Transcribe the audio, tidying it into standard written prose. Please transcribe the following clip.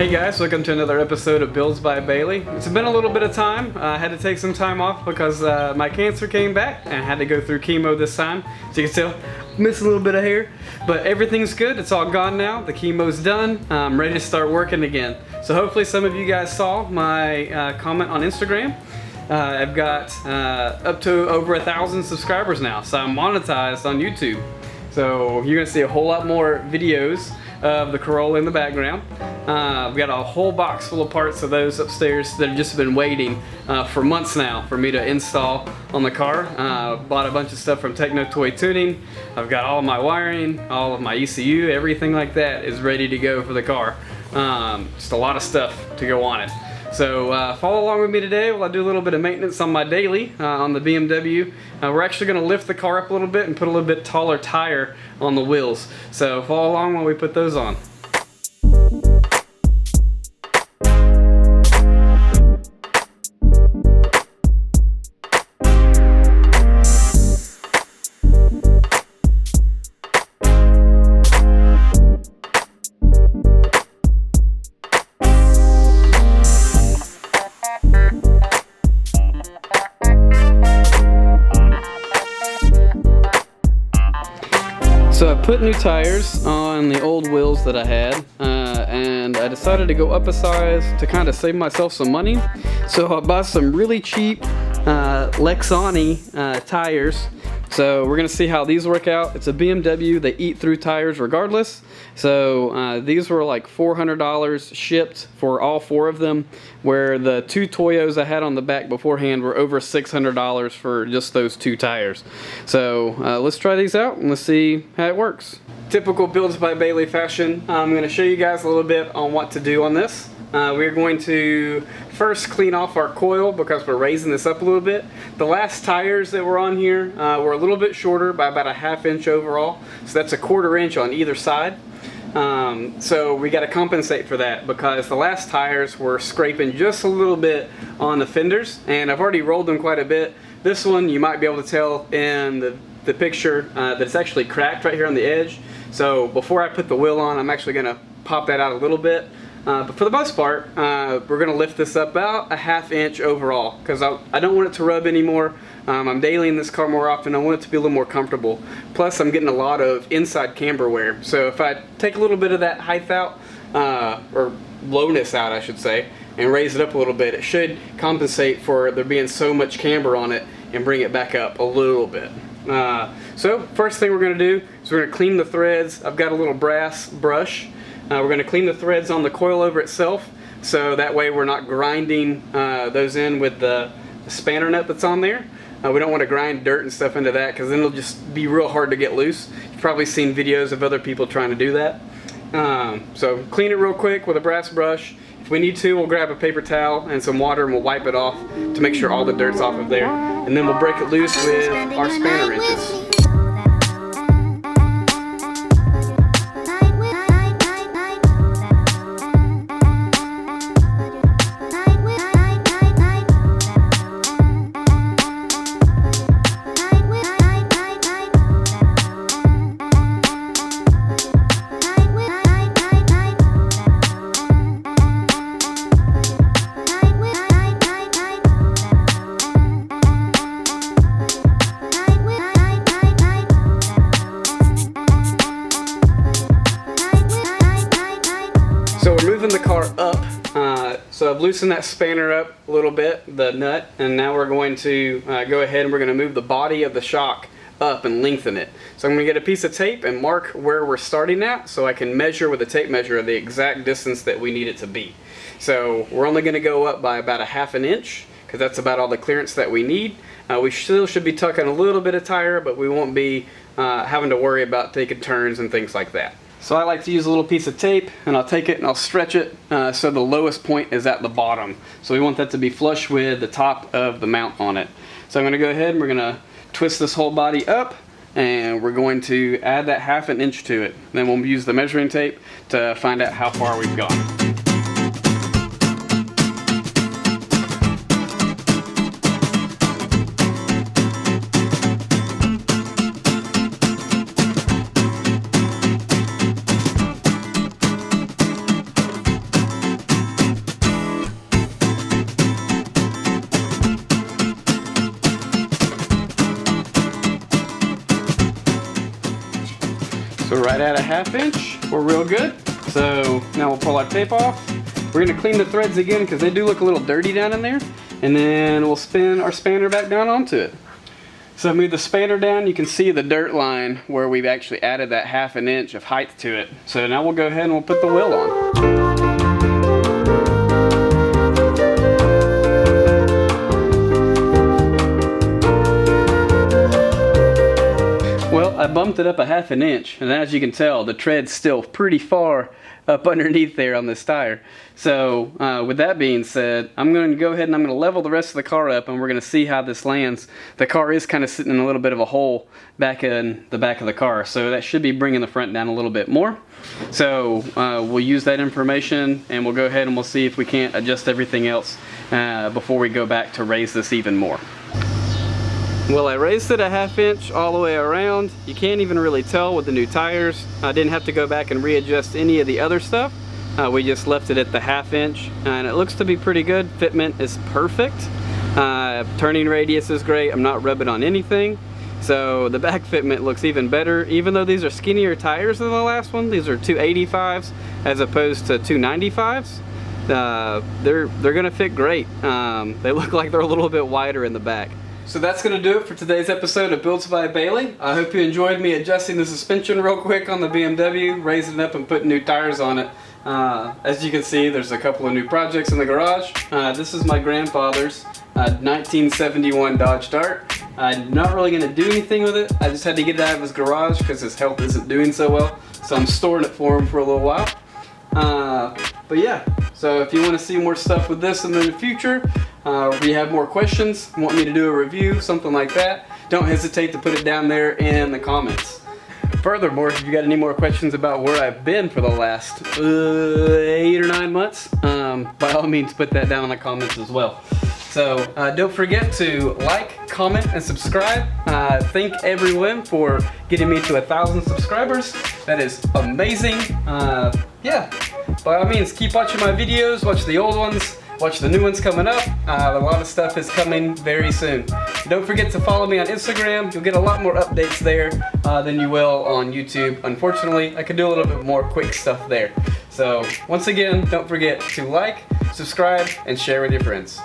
Hey guys, welcome to another episode of Builds by Bailey. It's been a little bit of time. I had to take some time off because my cancer came back and I had to go through chemo this time. So you can tell, missed a little bit of hair, but everything's good. It's all gone now. The chemo's done. I'm ready to start working again. So hopefully some of you guys saw my comment on Instagram. I've got up to over 1,000 subscribers now, so I'm monetized on YouTube. So you're gonna see a whole lot more videos of the Corolla in the background. I've got a whole box full of parts of those upstairs that have just been waiting for months now for me to install on the car. Bought a bunch of stuff from Techno Toy Tuning. I've got all of my wiring, all of my ECU, everything like that is ready to go for the car. Just a lot of stuff to go on it. So follow along with me today while I do a little bit of maintenance on my daily on the BMW. We're actually going to lift the car up a little bit and put a little bit taller tire on the wheels. So follow along while we put those on. So I put new tires on the old wheels that I had, and I decided to go up a size to kind of save myself some money. So I bought some really cheap Lexani tires. So we're gonna see how these work out. It's a BMW, they eat through tires regardless. So these were like $400 shipped for all four of them, where the two Toyos I had on the back beforehand were over $600 for just those two tires. So let's try these out and let's see how it works. Typical Builds by Bailey fashion, I'm gonna show you guys a little bit on what to do on this. We're going to first clean off our coil because we're raising this up a little bit. The last tires that were on here were a little bit shorter by about a ½ inch overall. So that's a ¼ inch on either side. So we got to compensate for that because the last tires were scraping just a little bit on the fenders, and I've already rolled them quite a bit. This one you might be able to tell in the picture that it's actually cracked right here on the edge. So before I put the wheel on, I'm actually going to pop that out a little bit. But for the most part, we're going to lift this up about a ½ inch overall because I don't want it to rub anymore. I'm dailying this car more often. I want it to be a little more comfortable. Plus, I'm getting a lot of inside camber wear. So if I take a little bit of that height out, or lowness out, I should say, and raise it up a little bit, it should compensate for there being so much camber on it and bring it back up a little bit. So first thing we're going to do is we're going to clean the threads. I've got a little brass brush. We're going to clean the threads on the coilover itself, so that way we're not grinding those in with the spanner nut that's on there. We don't want to grind dirt and stuff into that because then it'll just be real hard to get loose. You've probably seen videos of other people trying to do that. So clean it real quick with a brass brush. If we need to, we'll grab a paper towel and some water and we'll wipe it off to make sure all the dirt's off of there. And then we'll break it loose with our spanner wrenches. So we're moving the car up, so I've loosened that spanner up a little bit, the nut, and now we're going to go ahead and we're going to move the body of the shock up and lengthen it. So I'm going to get a piece of tape and mark where we're starting at so I can measure with a tape measure the exact distance that we need it to be. So we're only going to go up by about a ½ inch because that's about all the clearance that we need. We still should be tucking a little bit of tire, but we won't be having to worry about taking turns and things like that. So I like to use a little piece of tape and I'll take it and I'll stretch it so the lowest point is at the bottom. So we want that to be flush with the top of the mount on it. So I'm going to go ahead and we're going to twist this whole body up and we're going to add that ½ inch to it. Then we'll use the measuring tape to find out how far we've gone. So right at a 1/2 inch, we're real good. So now we'll pull our tape off. We're gonna clean the threads again because they do look a little dirty down in there. And then we'll spin our spanner back down onto it. So move the spanner down, you can see the dirt line where we've actually added that 1/2 inch of height to it. So now we'll go ahead and we'll put the wheel on. I bumped it up a 1/2 inch, and as you can tell, the tread's still pretty far up underneath there on this tire. So with that being said, I'm going to go ahead and I'm going to level the rest of the car up, and we're going to see how this lands. The car is kind of sitting in a little bit of a hole back in the back of the car, so that should be bringing the front down a little bit more. So we'll use that information, and we'll go ahead and we'll see if we can't adjust everything else before we go back to raise this even more. Well, I raised it a 1/2 inch all the way around. You can't even really tell with the new tires. I didn't have to go back and readjust any of the other stuff. We just left it at the 1/2 inch, and it looks to be pretty good. Fitment is perfect. Turning radius is great. I'm not rubbing on anything. So the back fitment looks even better. Even though these are skinnier tires than the last one, these are 285s as opposed to 295s. They're gonna fit great. They look like they're a little bit wider in the back. So that's going to do it for today's episode of Builds by Bailey. I hope you enjoyed me adjusting the suspension real quick on the BMW, raising it up and putting new tires on it. As you can see, there's a couple of new projects in the garage. This is my grandfather's 1971 Dodge Dart. I'm not really going to do anything with it. I just had to get it out of his garage because his health isn't doing so well. So I'm storing it for him for a little while. But yeah, so if you want to see more stuff with this in the future, if you have more questions, want me to do a review, something like that, don't hesitate to put it down there in the comments. Furthermore, if you got any more questions about where I've been for the last 8 or 9 months, by all means put that down in the comments as well. So don't forget to like, comment, and subscribe. Thank everyone for getting me to 1,000 subscribers. That is amazing. Yeah, by all means, keep watching my videos, watch the old ones, watch the new ones coming up. A lot of stuff is coming very soon. Don't forget to follow me on Instagram. You'll get a lot more updates there than you will on YouTube. Unfortunately, I could do a little bit more quick stuff there. So once again, don't forget to like, subscribe, and share with your friends.